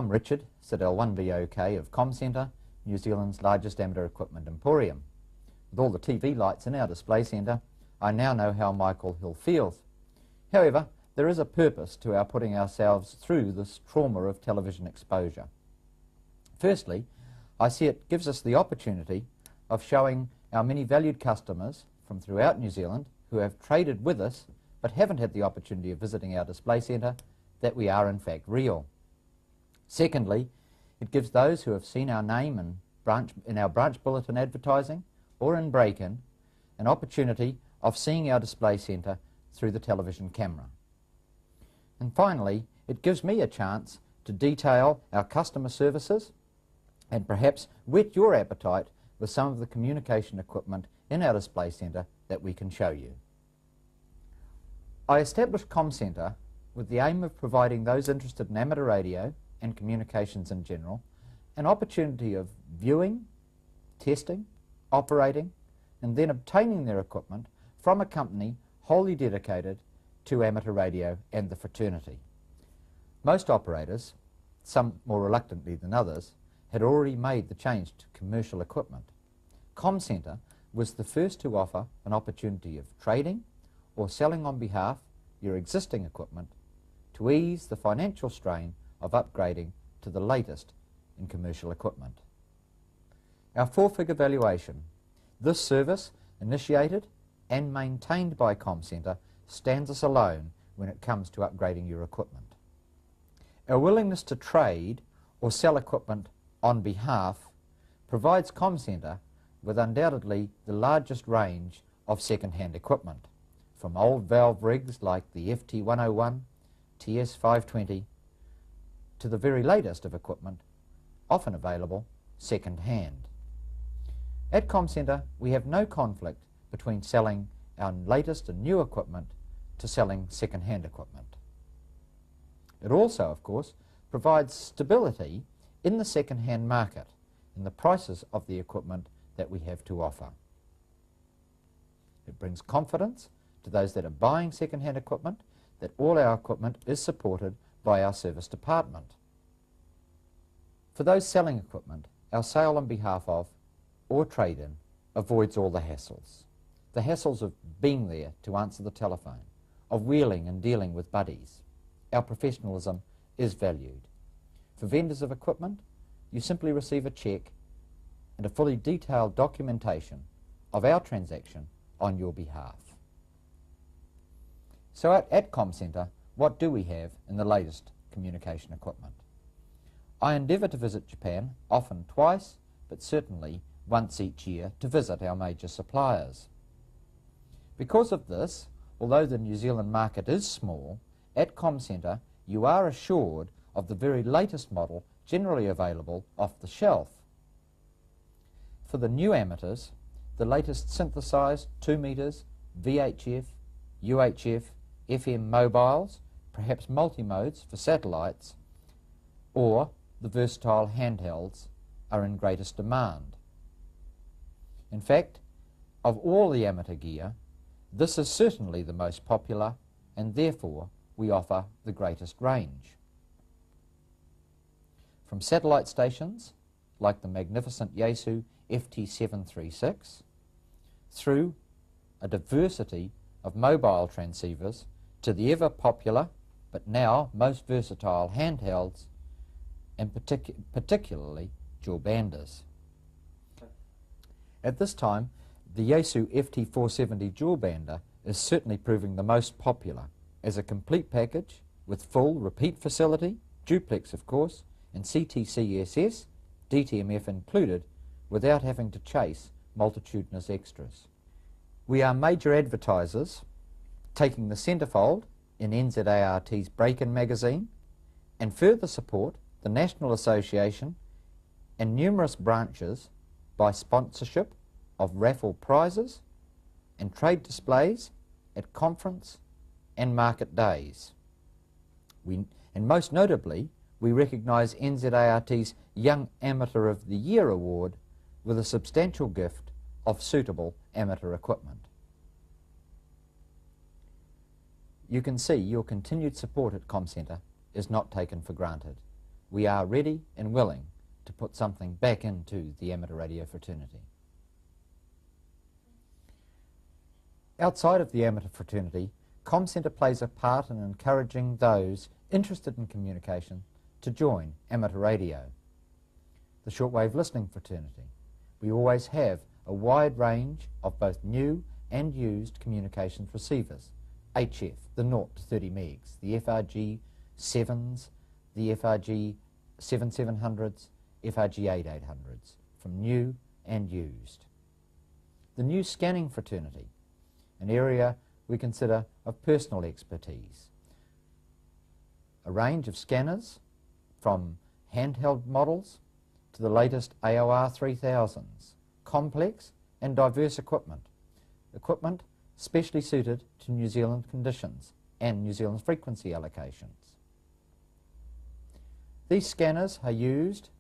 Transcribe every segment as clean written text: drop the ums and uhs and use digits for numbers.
I'm Richard, Sidel 1VOK of ComCentre, New Zealand's largest amateur equipment emporium. With all the TV lights in our display centre, I now know how Michael Hill feels. However, there is a purpose to our putting ourselves through this trauma of television exposure. Firstly, I see it gives us the opportunity of showing our many valued customers from throughout New Zealand who have traded with us but haven't had the opportunity of visiting our display centre that we are in fact real. Secondly, it gives those who have seen our name in our branch bulletin advertising or in break-in an opportunity of seeing our display centre through the television camera. And finally, it gives me a chance to detail our customer services and perhaps whet your appetite with some of the communication equipment in our display centre that we can show you. I established ComCentre with the aim of providing those interested in amateur radio and communications in general an opportunity of viewing, testing, operating, and then obtaining their equipment from a company wholly dedicated to amateur radio and the fraternity. Most operators, some more reluctantly than others, had already made the change to commercial equipment. ComCentre was the first to offer an opportunity of trading or selling on behalf your existing equipment to ease the financial strain of upgrading to the latest in commercial equipment. Our four-figure valuation. This service, initiated and maintained by ComCentre, stands us alone when it comes to upgrading your equipment. Our willingness to trade or sell equipment on behalf provides ComCentre with undoubtedly the largest range of second-hand equipment, from old valve rigs like the FT101, TS520, to the very latest of equipment, often available second-hand. At ComCentre, we have no conflict between selling our latest and new equipment to selling second-hand equipment. It also, of course, provides stability in the second-hand market in the prices of the equipment that we have to offer. It brings confidence to those that are buying second-hand equipment that all our equipment is supported by our service department. For those selling equipment, our sale on behalf of or trade-in avoids all the hassles. The hassles of being there to answer the telephone, of wheeling and dealing with buddies. Our professionalism is valued. For vendors of equipment, you simply receive a cheque and a fully detailed documentation of our transaction on your behalf. So at ComCentre, what do we have in the latest communication equipment? I endeavour to visit Japan, often twice, but certainly once each year, to visit our major suppliers. Because of this, although the New Zealand market is small, at ComCentre you are assured of the very latest model generally available off the shelf. For the new amateurs, the latest synthesised 2 metres, VHF, UHF, FM mobiles, perhaps multi-modes for satellites, or the versatile handhelds are in greatest demand. In fact, of all the amateur gear, this is certainly the most popular, and therefore we offer the greatest range. From satellite stations, like the magnificent Yaesu FT736, through a diversity of mobile transceivers to the ever-popular, but now most versatile handhelds, and particularly dual banders. At this time, the Yaesu FT470 dual bander is certainly proving the most popular as a complete package with full repeat facility, duplex of course, and CTCSS, DTMF included, without having to chase multitudinous extras. We are major advertisers, taking the centrefold in NZART's Break-In magazine, and further support the National Association and numerous branches by sponsorship of raffle prizes and trade displays at conference and market days. And most notably, we recognise NZART's Young Amateur of the Year award with a substantial gift of suitable amateur equipment. You can see your continued support at ComCentre is not taken for granted. we are ready and willing to put something back into the amateur radio fraternity. Outside of the amateur fraternity, ComCentre plays a part in encouraging those interested in communication to join amateur radio. The shortwave listening fraternity. We always have a wide range of both new and used communications receivers. HF, the 0 to 30 megs, the FRG 7s, the FRG 7700s, FRG 8800s, from new and used. The new scanning fraternity, an area we consider of personal expertise. A range of scanners from handheld models to the latest AOR 3000s, complex and diverse equipment specially suited to New Zealand conditions and New Zealand's frequency allocations. These scanners are used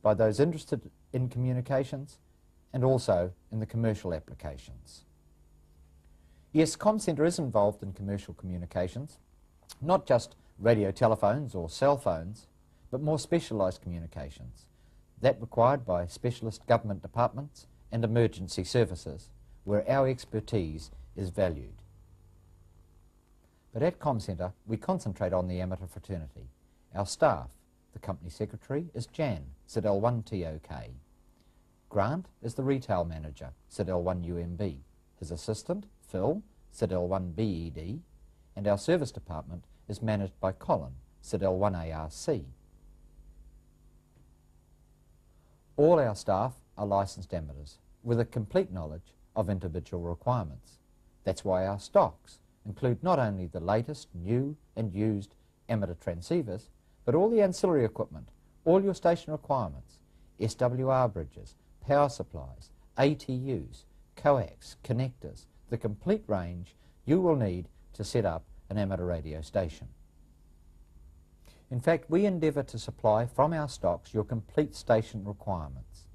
by those interested in communications and also in the commercial applications. Yes, ComCentre is involved in commercial communications, not just radio telephones or cell phones, but more specialised communications, that required by specialist government departments and emergency services, where our expertise is valued. But at ComCentre, we concentrate on the amateur fraternity. Our staff, the company secretary, is Jan, ZL1TOK. Grant is the retail manager, ZL1UMB. His assistant, Phil, ZL1BED, and our service department is managed by Colin, ZL1ARC. All our staff are licensed amateurs with a complete knowledge of individual requirements. That's why our stocks include not only the latest new and used amateur transceivers, but all the ancillary equipment, all your station requirements, SWR bridges, power supplies, ATUs, coax, connectors, the complete range you will need to set up an amateur radio station. In fact, we endeavour to supply from our stocks your complete station requirements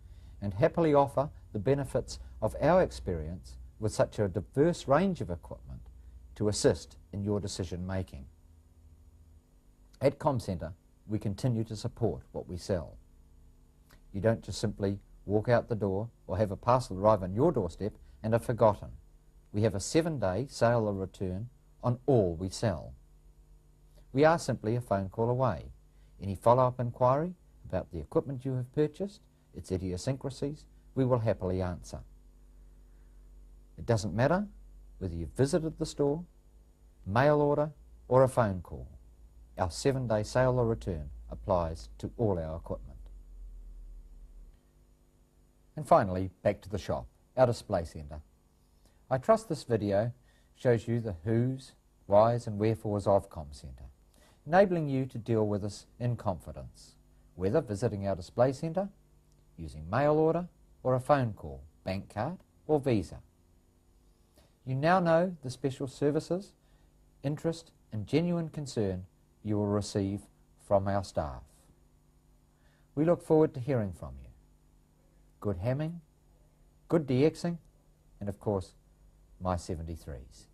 and happily offer the benefits of our experience with such a diverse range of equipment to assist in your decision making. At ComCentre, we continue to support what we sell. You don't just simply walk out the door or have a parcel arrive on your doorstep and are forgotten. We have a 7-day sale or return on all we sell. We are simply a phone call away. Any follow-up inquiry about the equipment you have purchased, its idiosyncrasies, we will happily answer. It doesn't matter whether you've visited the store, mail order, or a phone call. Our 7-day sale or return applies to all our equipment. And finally, back to the shop, our display centre. I trust this video shows you the who's, why's and wherefores of ComCentre, enabling you to deal with us in confidence, whether visiting our display centre, using mail order or a phone call, bank card or Visa. You now know the special services, interest and genuine concern you will receive from our staff. We look forward to hearing from you. Good hamming, good DXing, and of course, my 73s.